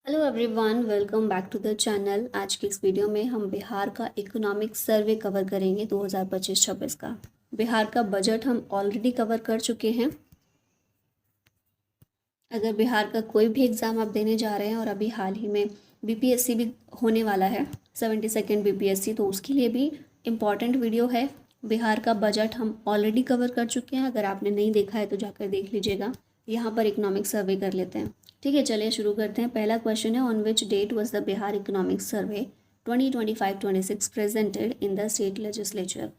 Hello everyone, welcome back to the channel. आज की इस वीडियो में हम बिहार का इकोनॉमिक सर्वे कवर करेंगे 2025-26 का। बिहार का बजट हम ऑलरेडी कवर कर चुके हैं। अगर बिहार का कोई भी एग्ज़ाम आप देने जा रहे हैं और अभी हाल ही में बीपीएससी भी होने वाला है, 72nd बीपीएससी, तो उसके लिए भी इम्पॉर्टेंट वीडियो है। बिहार का बजट हम ऑलरेडी कवर कर चुके हैं। अगर आपने नहीं देखा है तो जाकर देख लीजिएगा। यहाँ पर इकोनॉमिक सर्वे कर लेते हैं। ठीक है, चलिए शुरू करते हैं। पहला क्वेश्चन है, on which date was the Bihar economic survey 2025-26 presented in the state legislature.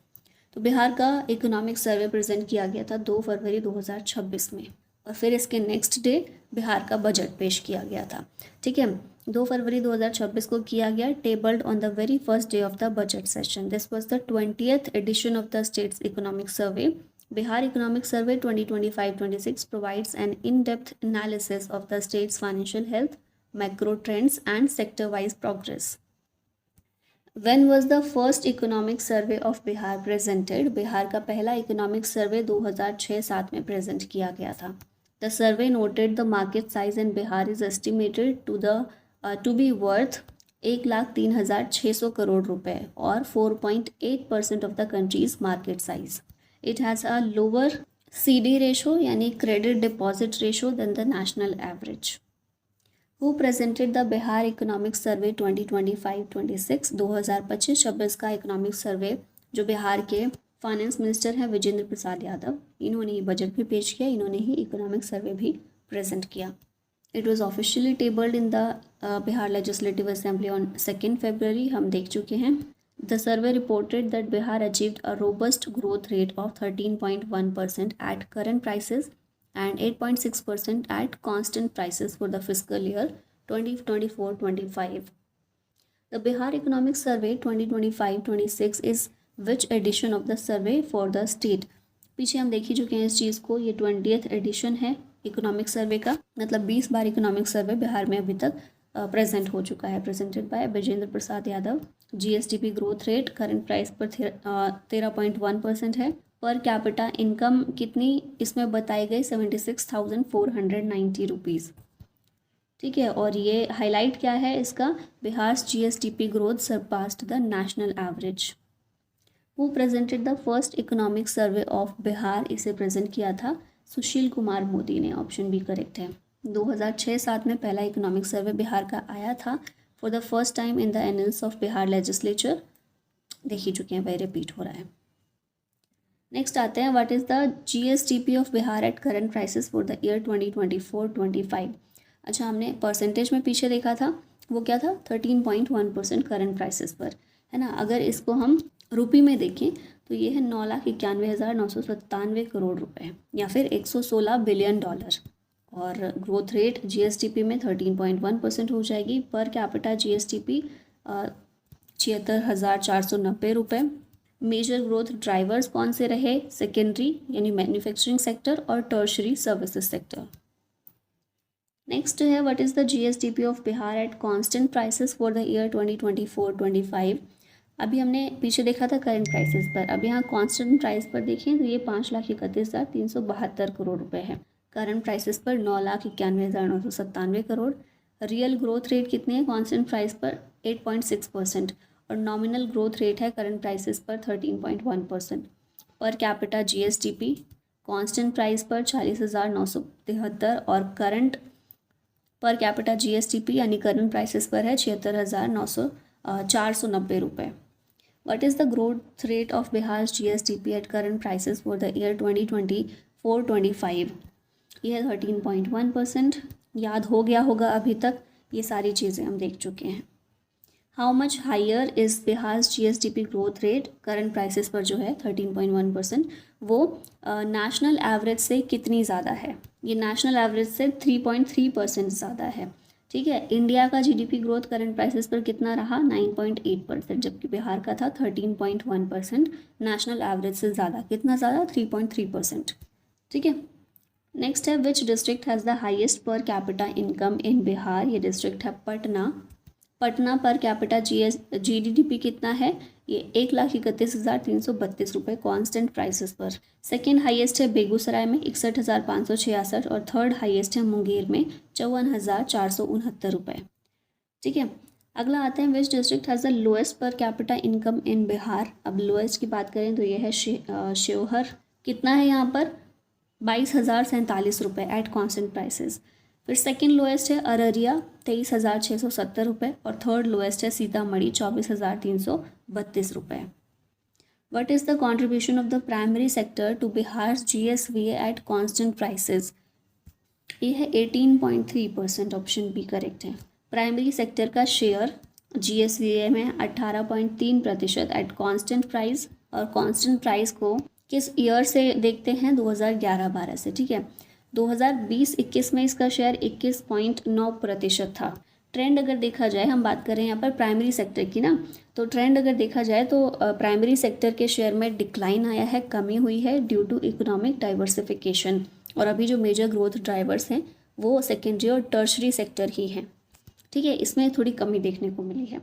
तो बिहार का इकोनॉमिक सर्वे प्रेजेंट किया गया था 2 फरवरी 2026 में, और फिर इसके नेक्स्ट डे बिहार का बजट पेश किया गया था। ठीक है, 2 फरवरी 2026 को किया गया, tabled on the very first day of the budget session. This was the 20th edition of the state's economic survey. Bihar Economic Survey 2025-26 provides an in-depth analysis of the state's financial health, macro trends, and sector-wise progress. When was the first economic survey of Bihar presented? Bihar का पहला economic survey 2006-07 में present किया गया था। The survey noted the market size in Bihar is estimated to be worth 1,03,600 crore रुपए और 4.8% of the country's market size. It has a lower CD ratio यानी credit deposit ratio than the national average. Who presented the Bihar Economic Survey 2025-26? 2025-26 का economic survey जो बिहार के finance minister हैं विजेंद्र प्रसाद यादव, इन्होंने ही budget भी पेश किया, इन्होंने ही इकोनॉमिक सर्वे भी प्रेजेंट किया। It was officially tabled in the Bihar legislative assembly on 2 फरवरी, हम देख चुके हैं। The survey reported that Bihar achieved a robust growth rate of 13.1% at current prices and 8.6% at constant prices for the fiscal year 2024-25. The Bihar Economic Survey 2025-26 is which edition of the survey for the state? पीछे हम देख ही चुके हैं इस चीज़ को। ये 20th addition है economic survey का, मतलब 20 बार इकोनॉमिक सर्वे बिहार में अभी तक प्रेजेंट हो चुका है। Presented by Vijendra Prasad Yadav. GSDP growth rate current price पर 13.1% है। पर कैपिटा इनकम कितनी इसमें बताई गई? 76,490 रुपीज़। ठीक है, और ये हाईलाइट क्या है इसका? Bihar GSDP growth surpassed the national average. Who presented the first economic survey of Bihar? इसे प्रेजेंट किया था सुशील कुमार मोदी ने। ऑप्शन बी करेक्ट है। 2006-07 में पहला इकोनॉमिक सर्वे बिहार का आया था for the first time in the annuls of Bihar legislature. देख ही चुके हैं, वही रिपीट हो रहा है। नेक्स्ट आते हैं, what is the GSDP of Bihar at current prices for the year 2024-25। अच्छा, हमने परसेंटेज में पीछे देखा था, वो क्या था? 13.1% करंट प्राइसेस पर, है ना। अगर इसको हम रुपये में देखें तो ये है 9,91,997 करोड़ रुपए या फिर 116 बिलियन डॉलर। और ग्रोथ रेट जीएसटीपी में 13.1% हो जाएगी। पर कैपिटा जीएसटीपी 76,490 रुपये। मेजर ग्रोथ ड्राइवर्स कौन से रहे? सेकेंडरी यानी मैन्युफैक्चरिंग सेक्टर और टर्शरी सर्विसेज सेक्टर। नेक्स्ट है, what is the GSDP of Bihar at constant prices for the year 2024-25। अभी हमने पीछे देखा था करंट प्राइसेस पर, अब यहाँ कांस्टेंट प्राइस पर देखें तो ये 5,31,372 करोड़ रुपए है। करंट प्राइसेस पर 9,91,997 करोड़। रियल ग्रोथ रेट कितनी है कांस्टेंट प्राइस पर? 8.6%। और नॉमिनल ग्रोथ रेट है करंट प्राइसेस पर 13.1%। पर कैपिटा जीएसटीपी कांस्टेंट प्राइस पर 40,973 और करंट पर कैपिटा जीएसटीपी यानी करंट प्राइसेस पर है 76,490 रुपये। What is the growth rate of Bihar GSDP at current prices for the year 2024-25? ये है 13.1%। याद हो गया होगा अभी तक, ये सारी चीज़ें हम देख चुके हैं। How much higher is Bihar GSDP growth rate? Current prices पर जो है 13.1%, वो नेशनल एवरेज से कितनी ज़्यादा है? ये नेशनल एवरेज से 3.3% ज़्यादा है। ठीक है, इंडिया का जीडीपी ग्रोथ करंट प्राइसेस पर कितना रहा? 9.8%, जबकि बिहार का था 13.1%। नेशनल एवरेज से ज़्यादा, कितना ज़्यादा? 3.3%। ठीक है, नेक्स्ट है, which district has the highest पर कैपिटा इनकम इन बिहार? ये डिस्ट्रिक्ट है Patna. Patna per capita GDP कितना है? ये 1,31,332 रुपये कांस्टेंट प्राइसेस पर। सेकेंड हाईएस्ट है बेगूसराय में 61,566 और थर्ड हाईएस्ट है मुंगेर में 54,469 रुपये। ठीक है। अगला आते हैं विच डिस्ट्रिक्ट हैज़ द लोएस्ट पर कैपिटा इनकम इन बिहार। अब लोएस्ट की बात करें तो ये है शिवहर। कितना है यहाँ पर? 22,047 रुपये एट कॉन्स्टेंट प्राइसेस। फिर सेकंड लोएस्ट है अररिया 23,670 रुपये और थर्ड लोएस्ट है सीतामढ़ी 24,332 रुपये। What is the contribution of the primary sector to Bihar GSVA at constant prices? ये है 18.3%, ऑप्शन बी करेक्ट है। प्राइमरी सेक्टर का शेयर GSVA में 18.3% एट कांस्टेंट प्राइस, और कांस्टेंट प्राइस को किस ईयर से देखते हैं? 2011-12 से। ठीक है, 2020-21 में इसका शेयर 21.9% था। ट्रेंड अगर देखा जाए, हम बात करें यहाँ पर प्राइमरी सेक्टर की ना, तो ट्रेंड अगर देखा जाए तो प्राइमरी सेक्टर के शेयर में डिक्लाइन आया है, कमी हुई है ड्यू टू इकोनॉमिक डाइवर्सिफिकेशन। और अभी जो मेजर ग्रोथ ड्राइवर्स हैं वो सेकेंडरी और टर्शरी सेक्टर ही हैं। ठीक है, इसमें थोड़ी कमी देखने को मिली है।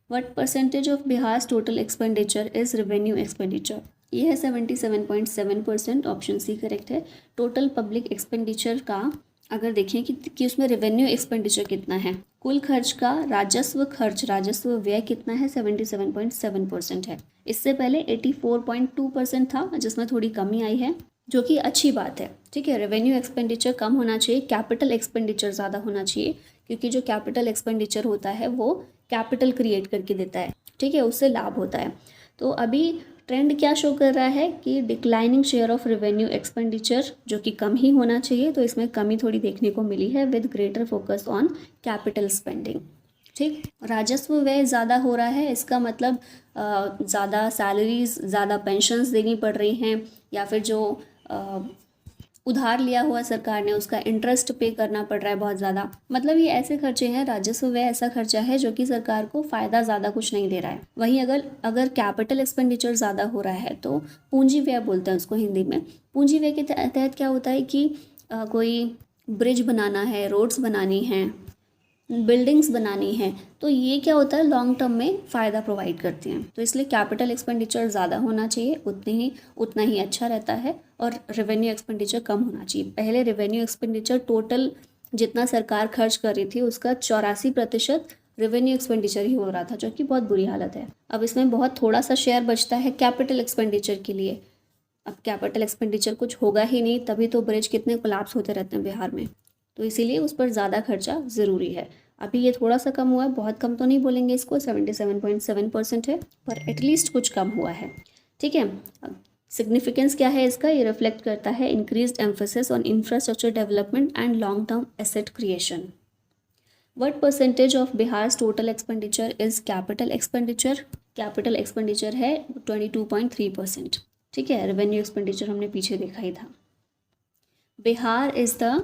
What percentage of Bihar total expenditure is revenue expenditure? ये है 77.7%, ऑप्शन सी करेक्ट है। टोटल पब्लिक एक्सपेंडिचर का अगर देखें कि उसमें रेवेन्यू एक्सपेंडिचर कितना है, कुल खर्च का राजस्व व्यय कितना है? 77.7% है। इससे पहले 84.2% था, जिसमें थोड़ी कमी आई है, जो कि अच्छी बात है। ठीक है, रेवेन्यू एक्सपेंडिचर कम होना चाहिए, कैपिटल एक्सपेंडिचर ज़्यादा होना चाहिए, क्योंकि जो कैपिटल एक्सपेंडिचर होता है वो कैपिटल क्रिएट करके देता है। ठीक है, उससे लाभ होता है। तो अभी ट्रेंड क्या शो कर रहा है कि declining share of revenue expenditure, जो कि कम ही होना चाहिए, तो इसमें कमी थोड़ी देखने को मिली है with greater focus on capital spending. ठीक, राजस्व व्यय ज़्यादा हो रहा है, इसका मतलब ज़्यादा सैलरीज, ज़्यादा पेंशन्स देनी पड़ रही हैं, या फिर जो उधार लिया हुआ सरकार ने उसका इंटरेस्ट पे करना पड़ रहा है बहुत ज़्यादा। मतलब ये ऐसे खर्चे हैं, राजस्व व्यय ऐसा खर्चा है जो कि सरकार को फ़ायदा ज़्यादा कुछ नहीं दे रहा है। वहीं अगर कैपिटल एक्सपेंडिचर ज़्यादा हो रहा है तो पूंजी व्यय बोलते हैं उसको हिंदी में। पूंजी व्यय के तहत क्या होता है कि कोई ब्रिज बनाना है, रोड्स बनानी हैं, बिल्डिंग्स बनानी है, तो ये क्या होता है, लॉन्ग टर्म में फ़ायदा प्रोवाइड करती हैं। तो इसलिए कैपिटल एक्सपेंडिचर ज़्यादा होना चाहिए, उतना ही अच्छा रहता है, और रेवेन्यू एक्सपेंडिचर कम होना चाहिए। पहले रेवेन्यू एक्सपेंडिचर टोटल जितना सरकार खर्च कर रही थी उसका 84% रेवेन्यू एक्सपेंडिचर ही हो रहा था, जो कि बहुत बुरी हालत है। अब इसमें बहुत थोड़ा सा शेयर बचता है कैपिटल एक्सपेंडिचर के लिए। अब कैपिटल एक्सपेंडिचर कुछ होगा ही नहीं, तभी तो ब्रिज कितने कोलैप्स होते रहते हैं बिहार में, तो इसीलिए उस पर ज़्यादा खर्चा ज़रूरी है। अभी ये थोड़ा सा कम हुआ है, बहुत कम तो नहीं बोलेंगे इसको, 77.7% है, पर एटलीस्ट कुछ कम हुआ है। ठीक है, सिग्निफिकेंस क्या है इसका? ये रिफ्लेक्ट करता है increased emphasis on infrastructure development and long term asset creation. What percentage of Bihar total expenditure is capital expenditure? Capital expenditure है 22.3%। ठीक है, रेवेन्यू एक्सपेंडिचर हमने पीछे देखा ही था। Bihar is the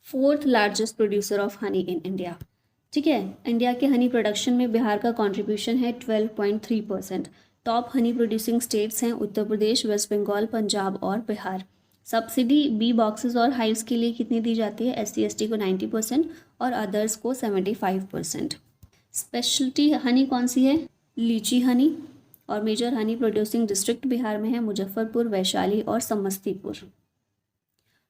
4th largest producer of honey in India. ठीक है, India के हनी प्रोडक्शन में बिहार का कंट्रीब्यूशन है 12.3%। टॉप हनी प्रोड्यूसिंग स्टेट्स हैं उत्तर प्रदेश, वेस्ट बंगाल, पंजाब और बिहार। सब्सिडी बी बॉक्सेस और हाइव्स के लिए कितनी दी जाती है? SC/ST को 90% और अदर्स को 75%। स्पेशलिटी हनी कौन सी है? Litchi honey. और major honey producing district Bihar में है मुजफ्फरपुर, वैशाली और Samastipur.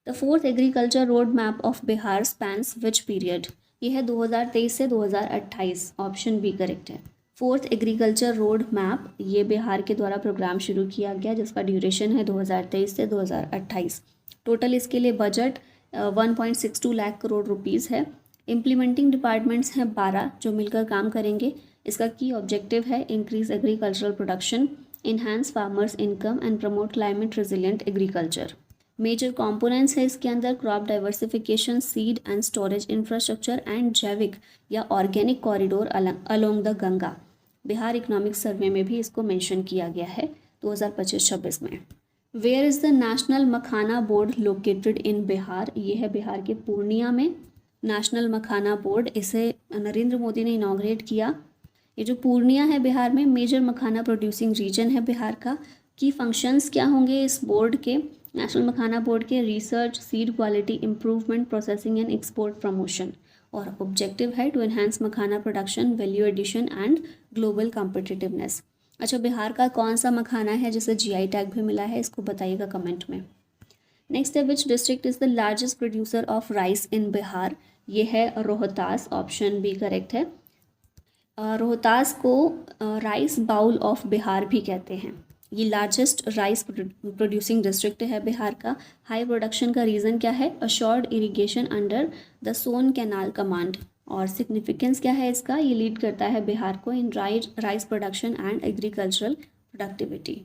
The 4th agriculture road map of Bihar spans which period? ये है 2023 से 2028, ऑप्शन बी करेक्ट है। 4th एग्रीकल्चर रोड मैप ये बिहार के द्वारा प्रोग्राम शुरू किया गया, जिसका ड्यूरेशन है 2023 से 2028। टोटल इसके लिए बजट 1.62 लाख करोड़ रुपीज़ है। इम्प्लीमेंटिंग डिपार्टमेंट्स हैं 12 जो मिलकर काम करेंगे। इसका की ऑब्जेक्टिव है increase agricultural production, enhance farmers income and promote climate resilient agriculture. Major components है इसके अंदर crop diversification, seed and storage infrastructure and जैविक या organic corridor along the Ganga. Bihar economic survey में भी इसको मेंशन किया गया है 2025-26 में। Where is the national makhana board located in Bihar? ये है बिहार के पूर्णिया में नेशनल मखाना बोर्ड, इसे नरेंद्र मोदी ने इनॉग्रेट किया। ये जो पूर्णिया है बिहार में मेजर मखाना प्रोड्यूसिंग रीजन है बिहार का। की फंक्शंस क्या होंगे इस बोर्ड के? नेशनल मखाना बोर्ड के research, seed quality improvement, processing and export promotion, और ऑब्जेक्टिव है to enhance makhana production, value addition and global competitiveness. अच्छा, बिहार का कौन सा मखाना है जिसे GI टैग भी मिला है, इसको बताइएगा कमेंट में। नेक्स्ट है which district is the largest producer of rice in Bihar? ये है रोहतास, ऑप्शन बी करेक्ट है। रोहतास को राइस बाउल ऑफ बिहार भी कहते हैं। ये लार्जेस्ट राइस प्रोड्यूसिंग डिस्ट्रिक्ट है बिहार का। हाई प्रोडक्शन का रीज़न क्या है? Assured irrigation under the Son canal command. और सिग्निफिकेंस क्या है इसका? ये लीड करता है बिहार को in rice production and agricultural productivity.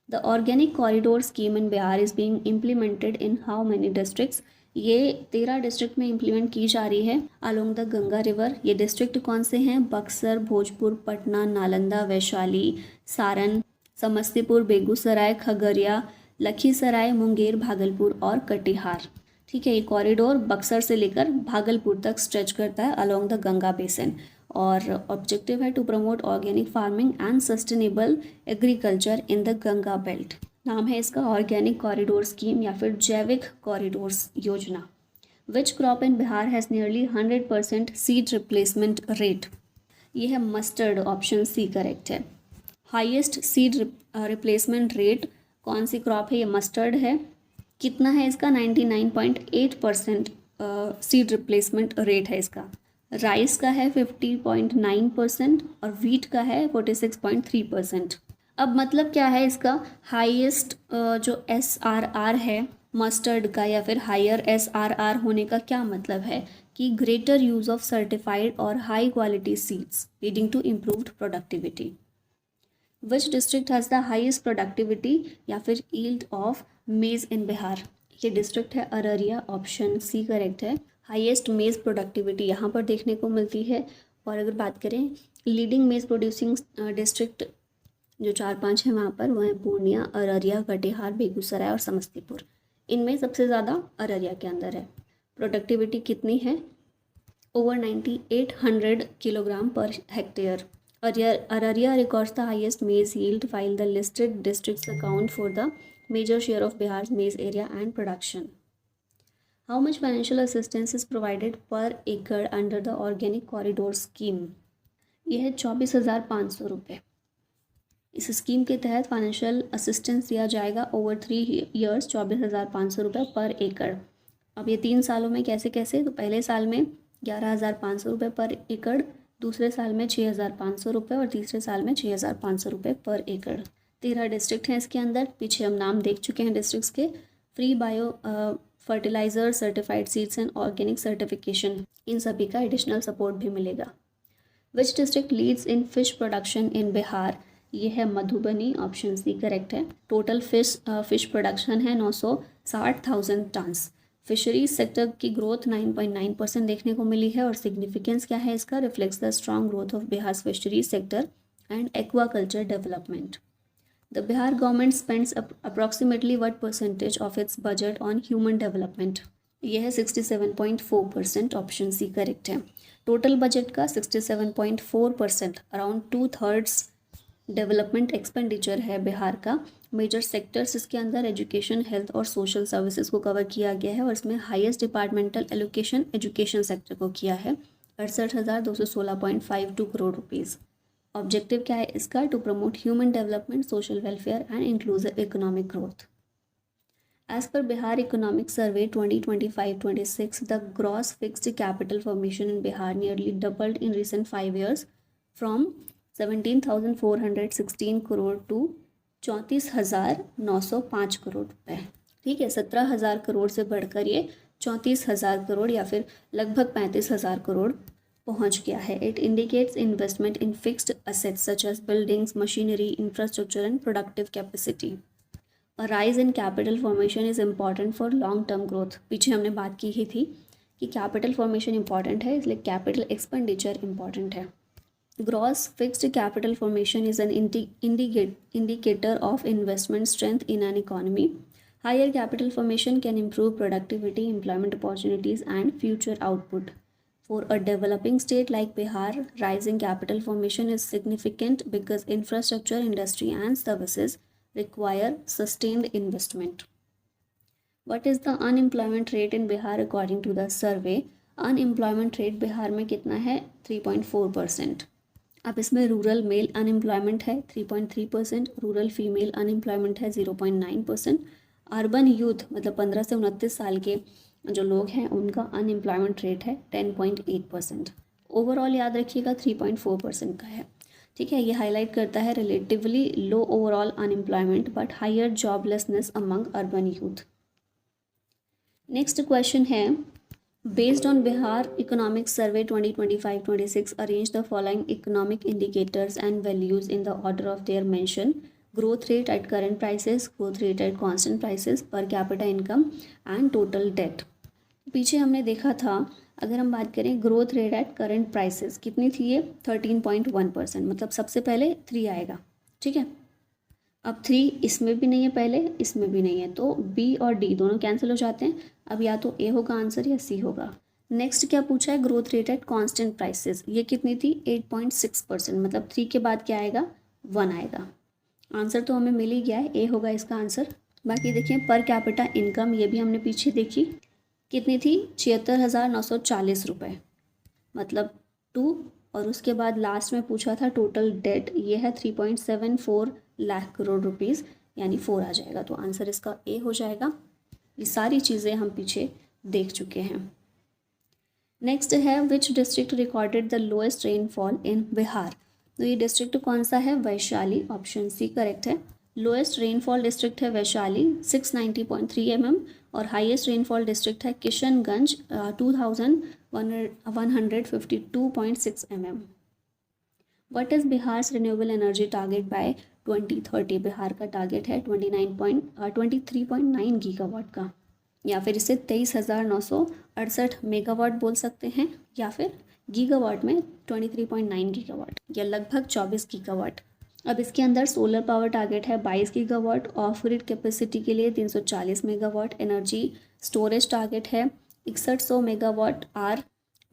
The organic corridor scheme in Bihar is being implemented in how many districts? ये 13 डिस्ट्रिक्ट में इम्प्लीमेंट की जा रही है अलोंग द गंगा रिवर। ये डिस्ट्रिक्ट कौन से हैं? बक्सर, भोजपुर, पटना, नालंदा, वैशाली, सारण, समस्तीपुर, बेगूसराय, खगड़िया, लखीसराय, मुंगेर, भागलपुर और कटिहार। ठीक है, ये कॉरिडोर बक्सर से लेकर भागलपुर तक स्ट्रेच करता है अलोंग द गंगा बेसिन। और ऑब्जेक्टिव है to promote organic farming and sustainable agriculture in the Ganga belt. नाम है इसका ऑर्गेनिक कॉरिडोर स्कीम या फिर जैविक कॉरिडोर्स योजना। Which crop in Bihar has nearly 100% seed replacement rate? ये है मस्टर्ड, ऑप्शन सी करेक्ट है। हाईएस्ट सीड रिप्लेसमेंट रेट कौन सी क्रॉप है? ये मस्टर्ड है। कितना है इसका? 99.8% सीड रिप्लेसमेंट रेट है इसका। राइस का है 50.9% और वीट का है 46.3%। अब मतलब क्या है इसका? हाईएस्ट जो SRR है मस्टर्ड का या फिर हायर SRR होने का क्या मतलब है? कि ग्रेटर यूज़ ऑफ सर्टिफाइड और high quality seeds leading to improved productivity. Which district has the highest productivity या फिर यील्ड ऑफ मेज़ इन बिहार? ये डिस्ट्रिक्ट है अररिया, ऑप्शन सी करेक्ट है। हाईएस्ट मेज़ प्रोडक्टिविटी यहाँ पर देखने को मिलती है। और अगर बात करें लीडिंग मेज़ प्रोड्यूसिंग डिस्ट्रिक्ट जो 4-5 हैं वहाँ पर, वह है पूर्णिया, अररिया, कटिहार, बेगूसराय और समस्तीपुर। इनमें सबसे ज़्यादा अररिया के अंदर है। प्रोडक्टिविटी कितनी है? Over 9800 kilogram per hectare. Araria records the highest maize yield while the listed districts account for the major share of Bihar's maize area and production. How much financial assistance is provided per acre under the Organic Corridor Scheme? यह है 24,500 रुपये। इस scheme के तहत financial assistance दिया जाएगा over 3 years 24,500 रुपये पर एकड़। अब ये 3 सालों में कैसे कैसे? तो पहले साल में 11,500 रुपये पर एकड़, दूसरे साल में 6,500 रुपये और तीसरे साल में 6,500 रुपये पर एकड़। 13 डिस्ट्रिक्ट हैं इसके अंदर। पीछे हम नाम देख चुके हैं डिस्ट्रिक्ट्स के। Free bio fertilizer, certified seeds and organic certification, इन सभी का एडिशनल सपोर्ट भी मिलेगा। Which district leads in fish production in Bihar? ये है मधुबनी, ऑप्शन सी करेक्ट है। टोटल फिश प्रोडक्शन है 960,000 टन्स। फिशरीज सेक्टर की ग्रोथ 9.9% देखने को मिली है। और सिग्निफिकेंस क्या है इसका? Reflects the strong growth of Bihar fisheries sector and aquaculture development. The Bihar government spends approximately what percentage of its budget on human development? यह है 67.4%, ऑप्शन सी करेक्ट है। टोटल बजट का 67.4%, अराउंड 2/3 डेवलपमेंट एक्सपेंडिचर है बिहार का। Major sectors इसके अंदर education, health और social services को कवर किया गया है। और इसमें highest departmental allocation education sector को किया है 68,216.52 करोड़ रुपीज़। ऑब्जेक्टिव क्या है इसका? To promote human development, social welfare and inclusive economic growth. As per Bihar Economic Survey 2025-26, the gross fixed capital formation in Bihar nearly doubled in recent 5 years from 17,416 crore to 34,905 crore रुपए। ठीक है, 17,000 करोड़ से बढ़कर ये 34,000 करोड़ या फिर लगभग 35,000 करोड़ पहुंच गया है। It indicates investment in fixed assets such as buildings, machinery, infrastructure and productive capacity. A rise in capital formation is important for long term growth। पीछे हमने बात की ही थी कि कैपिटल फॉर्मेशन इंपॉर्टेंट है, इसलिए कैपिटल एक्सपेंडिचर इंपॉर्टेंट है। Gross fixed capital formation is an indicator of investment strength in an economy. Higher capital formation can improve productivity, employment opportunities and future output. For a developing state like Bihar, rising capital formation is significant because infrastructure, industry and services require sustained investment. What is the unemployment rate in Bihar according to the survey? Unemployment rate Bihar में कितना है? 3.4%। अब इसमें rural mail unemployment है 3.3%, rural female unemployment है 0.9%, urban youth मतलब 15 से 29 साल के जो लोग हैं उनका अनएम्प्लॉयमेंट रेट है 10.8%। ओवरऑल याद रखिएगा 3.4% का है। ठीक है, ये हाईलाइट करता है relatively low overall unemployment but higher joblessness among urban youth. Next question है, based on Bihar economic survey 2025-26 arrange the following economic indicators and values in the order of their mention, growth rate at current prices, growth rate at constant prices, per capita income and total debt. पीछे हमने देखा था, अगर हम बात करें growth rate at current prices कितनी थी, ये 13.1%, मतलब सबसे पहले 3 आएगा। ठीक है, अब 3 इसमें भी नहीं है, पहले इसमें भी नहीं है, तो बी और डी दोनों कैंसिल हो जाते हैं। अब या तो ए होगा आंसर या सी होगा। नेक्स्ट क्या पूछा है, growth rate at constant prices, ये कितनी थी 8.6%, मतलब 3 के बाद क्या आएगा 1 आएगा। आंसर तो हमें मिल ही गया है, ए होगा इसका आंसर। बाकी देखिए पर कैपिटा इनकम, ये भी हमने पीछे देखी, कितनी थी 76,940 रुपये, मतलब 2, और उसके बाद लास्ट में पूछा था टोटल डेट, ये है 3.74 लाख करोड़ रुपीज़, यानी 4 आ जाएगा, तो आंसर इसका ए हो जाएगा। ये सारी चीज़ें हम पीछे देख चुके हैं। नेक्स्ट है, which district recorded the lowest rainfall in Bihar, तो ये डिस्ट्रिक्ट कौन सा है, वैशाली, ऑप्शन सी करेक्ट है। लोएस्ट रेनफॉल डिस्ट्रिक्ट है वैशाली 690.3 mm और हाईएस्ट रेनफॉल डिस्ट्रिक्ट है Kishanganj 2152.6 mm। What is Bihar's renewable energy target by 2030, Bihar का टारगेट है 23.9 गीगावाट का, या फिर इसे 23,968 मेगावाट बोल सकते हैं, या फिर गीगावाट में 23.9 गीगावाट, या लगभग 24 गीगावाट। अब इसके अंदर सोलर पावर टारगेट है 22 गीगावाट, ऑफ ग्रिड कैपेसिटी के लिए 340 मेगावाट, एनर्जी स्टोरेज टारगेट है 6100 megawatt hour,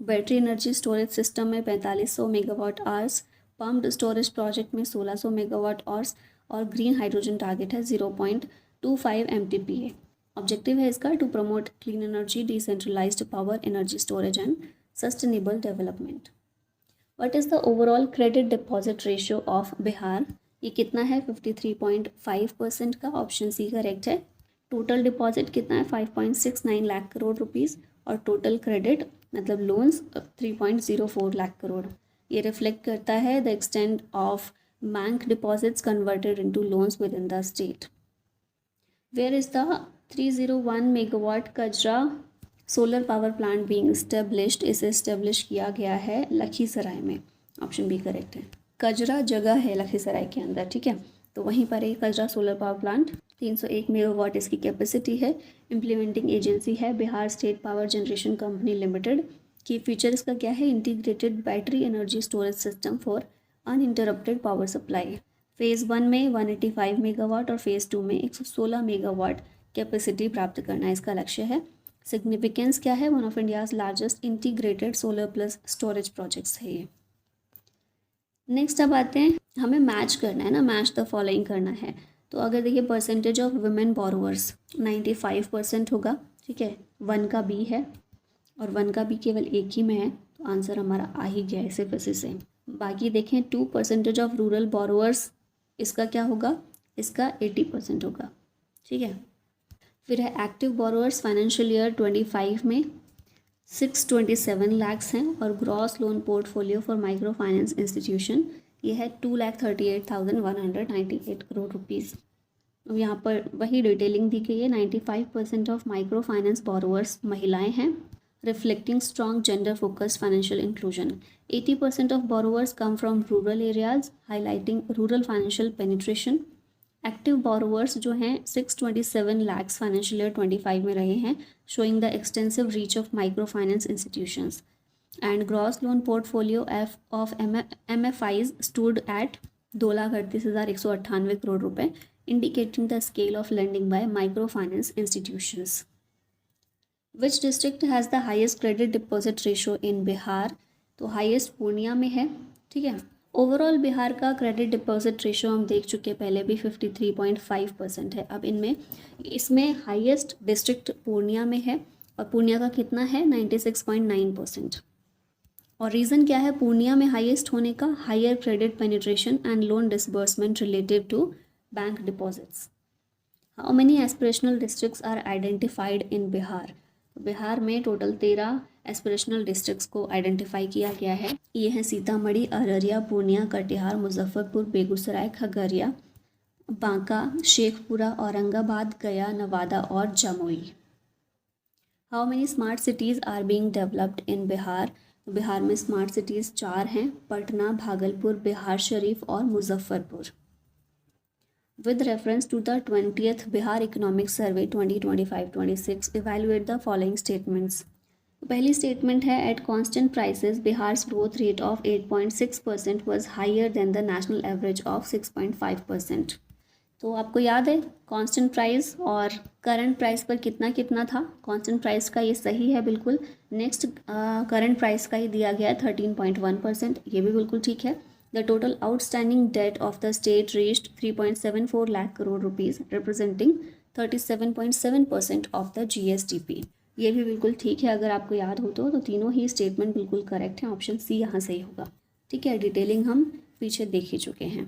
battery energy storage system में 4500 megawatt hours, pumped storage project में 1600 मेगावाट आवर्स, और ग्रीन हाइड्रोजन टारगेट है 0.25 MTPA। ऑब्जेक्टिव है इसका to promote clean energy, decentralised power, energy storage and sustainable development. What is the overall credit deposit ratio of Bihar, ये कितना है 53.5% का, option C correct है। टोटल डिपॉजिट कितना है 5.69 लाख करोड़ रुपीज़, और टोटल क्रेडिट मतलब लोन्स 3.04 लाख करोड़। ये रिफ्लेक्ट करता है the extent of bank deposits converted into loans within the state. Where is the 301 megawatt Kajra solar power plant being established, इसे establish किया गया है लखीसराय में, ऑप्शन बी करेक्ट है। कजरा जगह है लखीसराय के अंदर, ठीक है, तो वहीं पर एक कजरा सोलर पावर प्लांट 301 मेगावाट इसकी कैपेसिटी है। इम्प्लीमेंटिंग एजेंसी है Bihar state power generation company limited. की फीचर इसका क्या है, integrated battery energy storage system for uninterrupted power supply. Phase 1 में 185 मेगावाट और फेज़ 2 में 116 मेगावाट कैपेसिटी प्राप्त करना इसका लक्ष्य है। सिग्निफिकेंस क्या है, one of India's largest integrated solar plus storage projects है ये। नेक्स्ट अब आते हैं, हमें मैच करना है ना, मैच द फॉलोइंग करना है। तो अगर देखिए परसेंटेज ऑफ वुमेन बोरोवर्स 95% होगा, ठीक है, 1 का बी है और 1 का बी केवल एक ही में है, तो आंसर हमारा आ ही गया है सिर्फ इसी से। बाकी देखें 2% ऑफ रूरल बोरोवर्स, इसका क्या होगा, इसका 80% होगा, ठीक है। फिर है एक्टिव बोरोवर्स फाइनेंशियल ईयर 25 में 627 लाख्स हैं और gross loan portfolio for micro finance institution ये है 2,38,198 करोड़ रुपीज़। अब यहाँ पर वही डिटेलिंग दी गई है। 95% ऑफ माइक्रो फाइनेंस बोरोवर्स महिलाएं हैं, reflecting strong gender focused financial inclusion. 80% of borrowers come from rural areas, highlighting rural financial penetration. Active borrowers जो हैं 627 लाख्स फाइनेंशियल ईयर 25 में रहे हैं, showing the extensive reach of micro finance institutions. And gross loan portfolio of MFIs stood at 2,38,198 crore रुपए, indicating the scale of lending by micro finance institutions. Which district has the highest credit deposit ratio in Bihar, तो highest Purnia में है, ठीक है। Overall Bihar का credit deposit ratio हम देख चुके पहले भी 53.5% है। अब इसमें हाईएस्ट डिस्ट्रिक्ट पूर्णिया में है और पूर्णिया का कितना है 96.9%। और रीज़न क्या है पूर्णिया में हाईएस्ट होने का, higher credit penetration and loan disbursement related to bank deposits. How many aspirational districts are identified in Bihar, Bihar में टोटल 13 एस्पिरेशनल डिस्ट्रिक्ट्स को आइडेंटिफाई किया गया है। ये हैं सीतामढ़ी, अररिया, पूर्णिया, कटिहार, मुजफ्फरपुर, बेगूसराय, खगड़िया, बांका, शेखपुरा, औरंगाबाद, गया, नवादा और Jamui. How many smart cities are being developed in Bihar? Bihar में स्मार्ट सिटीज़ 4 हैं, पटना, भागलपुर, बिहार शरीफ और Muzaffarpur. With reference to the 20th Bihar Economic Survey 2025-26, evaluate the following statements. पहली स्टेटमेंट है, at constant prices Bihar's growth rate of 8.6% was higher than the national average of 6.5%। तो आपको याद है constant price और करंट प्राइस पर कितना कितना था? कांस्टेंट प्राइस का ये सही है बिल्कुल। नेक्स्ट करंट प्राइस का ही दिया गया है 13.1%, ये भी बिल्कुल ठीक है। The total outstanding debt of the state reached 3.74 lakh crore rupees, representing 37.7% of the GSDP. ये भी बिल्कुल ठीक है। अगर आपको याद हो तो तीनों ही स्टेटमेंट बिल्कुल करेक्ट हैं। ऑप्शन सी यहाँ सही होगा। ठीक है, डिटेलिंग हम पीछे देख ही चुके हैं।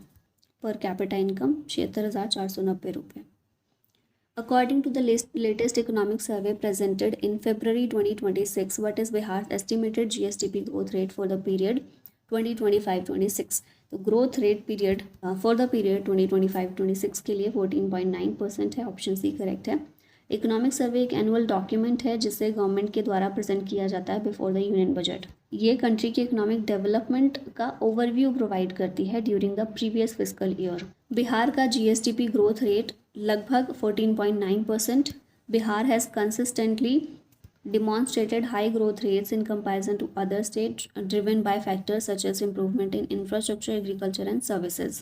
पर कैपिटा इनकम 76,490 रुपये। According to the latest economic survey presented in February 2026, what is Bihar's estimated GSDP growth rate for the period 2025-26? तो growth rate period for the period 2025-26 के लिए 14.9% है। ऑप्शन सी करेक्ट है। इकोनॉमिक सर्वे एक annual document है जिसे government के द्वारा प्रेजेंट किया जाता है बिफोर द यूनियन बजट। ये कंट्री के इकोनॉमिक डेवलपमेंट का ओवरव्यू प्रोवाइड करती है during the previous fiscal year. Bihar का जीएसडीपी ग्रोथ रेट लगभग 14.9%। Bihar has consistently demonstrated high growth rates in comparison to other states, driven by factors such as improvement in infrastructure, agriculture and services.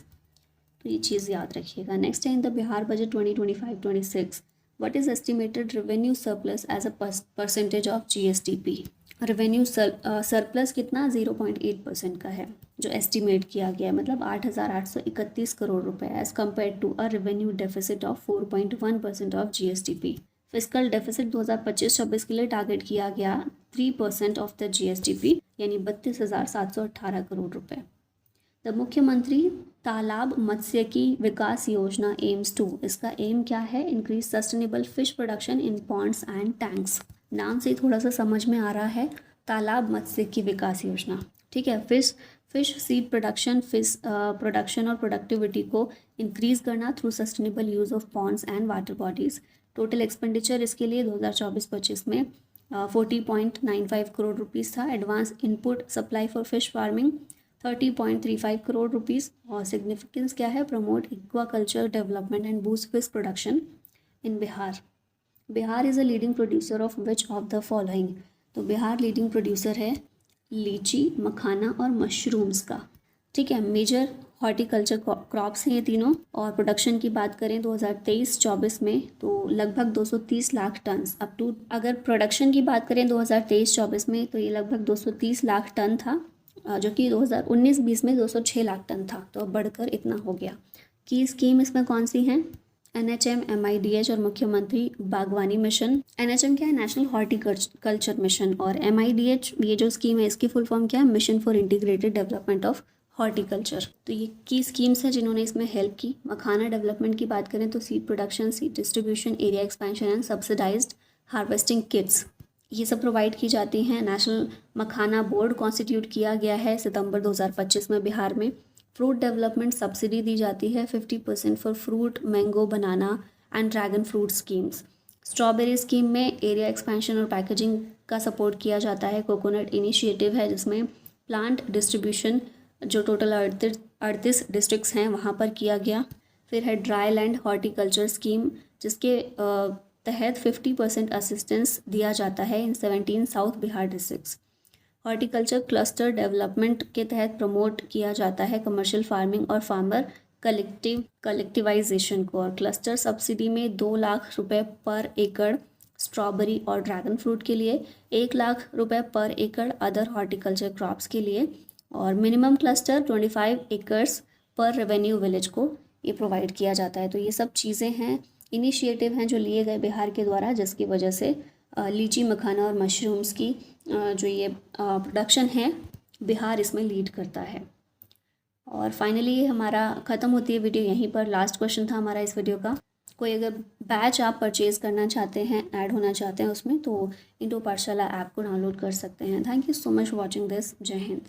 तो ये चीज़ याद रखिएगा। Next है, in the Bihar budget 2025-26 what is estimated revenue surplus as a percentage of GSDP? Revenue surplus कितना? 0.8% का है जो estimate किया गया है, मतलब 8,831 करोड़ रुपए as compare to a revenue deficit of 4.1% of GSDP. Fiscal deficit 2025-26 के लिए टारगेट किया गया 3% ऑफ द जीएसडीपी, यानी 32,718 करोड़ रुपए। द मुख्यमंत्री तालाब मत्स्यिकी विकास योजना एम्स 2, इसका एम क्या है? Increase sustainable fish production in Pond's and tanks. नाम से थोड़ा सा समझ में आ रहा है, तालाब मत्स्यिकी विकास योजना। ठीक है, fish seed production, fish production और प्रोडक्टिविटी को इंक्रीज करना through sustainable use of ponds and water bodies. Total expenditure इसके लिए 2024-25 में 40.95 करोड़ रुपीस था। Advance input supply for fish farming 30.35 crore rupees. और सिग्निफिकेंस क्या है? Promote aquaculture development and boost fish production in Bihar. Bihar is a leading producer of which of the following? तो Bihar leading producer है लीची, मखाना और मशरूम्स का। ठीक है, मेजर हॉर्टिकल्चर क्रॉप्स हैं ये तीनों। और प्रोडक्शन की बात करें 2023-24 में तो लगभग 230 लाख टन अप टू, अगर प्रोडक्शन की बात करें 2023-24 में तो ये लगभग 230 लाख टन था, जो कि 2019-20 में 206 लाख टन था, तो अब बढ़कर इतना हो गया। की स्कीम इसमें कौन सी हैं? NHM, MIDH और मुख्यमंत्री बागवानी मिशन। NHM क्या है? National horticulture mission. और MIDH ये जो स्कीम है इसकी फुल फॉर्म क्या है? Mission for integrated development of horticulture. तो ये की स्कीम्स हैं जिन्होंने इसमें हेल्प की। मखाना डेवलपमेंट की बात करें तो seed production, seed distribution, area expansion and subsidised harvesting kits, ये सब प्रोवाइड की जाती हैं। नेशनल मखाना बोर्ड कॉन्स्टिट्यूट किया गया है सितंबर 2025 में बिहार में। फ्रूट डेवलपमेंट सब्सिडी दी जाती है 50% for fruit, mango, banana and dragon fruit schemes. Strawberry scheme में एरिया एक्सपेंशन और पैकेजिंग का सपोर्ट किया जाता है। कोकोनट इनिशिएटिव है जिसमें प्लांट डिस्ट्रीब्यूशन जो टोटल 38 डिस्ट्रिक्ट्स हैं वहाँ पर किया गया। फिर है ड्राई लैंड हॉर्टिकल्चर स्कीम जिसके तहत 50% असिस्टेंस दिया जाता है इन 17 south Bihar districts. Horticulture cluster development के तहत प्रमोट किया जाता है कमर्शियल फार्मिंग और फार्मर कलेक्टिवाइजेशन को। और क्लस्टर सब्सिडी में 2 लाख रुपए पर एकड़ स्ट्रॉबेरी और ड्रैगन फ्रूट के लिए, 1 लाख रुपए पर एकड़ अदर हॉर्टिकल्चर क्रॉप्स के लिए, और मिनिमम क्लस्टर 25 एकर्स पर रेवेन्यू विलेज को ये प्रोवाइड किया जाता है। तो ये सब चीज़ें हैं, इनिशिएटिव हैं जो लिए गए बिहार के द्वारा, जिसकी वजह से लीची, मखाना और मशरूम्स की जो ये प्रोडक्शन है बिहार इसमें लीड करता है। और फाइनली ये हमारा ख़त्म होती है वीडियो यहीं पर। लास्ट क्वेश्चन था हमारा इस वीडियो का। कोई अगर बैच आप परचेज़ करना चाहते हैं, ऐड होना चाहते हैं उसमें, तो इंडो पाठशाला ऐप को डाउनलोड कर सकते हैं। Thank you so much watching this. जय हिंद।